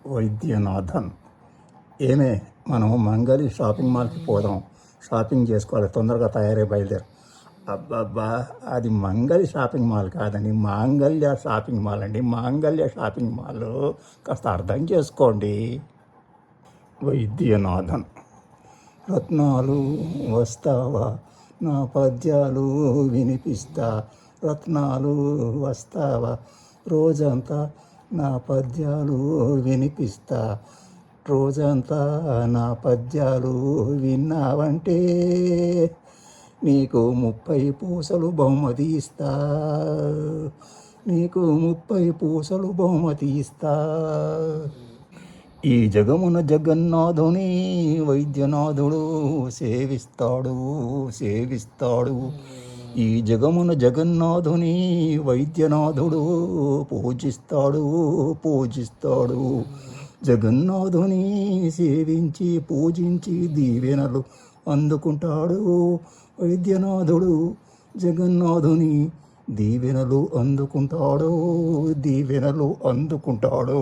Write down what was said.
వైద్యనాథన్. ఏమే, మనం మంగళి షాపింగ్ మాల్కి పోదాం, షాపింగ్ చేసుకోవాలి, తొందరగా తయారై బయలుదేరు. అబ్బబ్బా, అది మంగళి షాపింగ్ మాల్ కాదండి, మాంగళ్య షాపింగ్ మాల్ అండి. మాంగళ్య షాపింగ్ మాల్ కాస్త అర్థం చేసుకోండి. వైద్యనాథన్. రత్నాలు వస్తావా, నా పద్యాలు వినిపిస్తా. రత్నాలు వస్తావా, రోజంతా నా పద్యాలు వినిపిస్తా. రోజంతా నా పద్యాలు విన్నావంటే నీకు 30 పూసలు బహుమతి ఇస్తా. నీకు 30 పూసలు బహుమతి ఇస్తా. ఈ జగమున జగన్నాథుని వైద్యనాథుడు సేవిస్తాడు, సేవిస్తాడు. ఈ జగమున జగన్నాథుని వైద్యనాథుడు పూజిస్తాడు, పూజిస్తాడు. జగన్నాథుని సేవించి పూజించి దీవెనలు అందుకుంటాడు వైద్యనాథుడు. జగన్నాథుని దీవెనలు అందుకుంటాడు, దీవెనలు అందుకుంటాడు.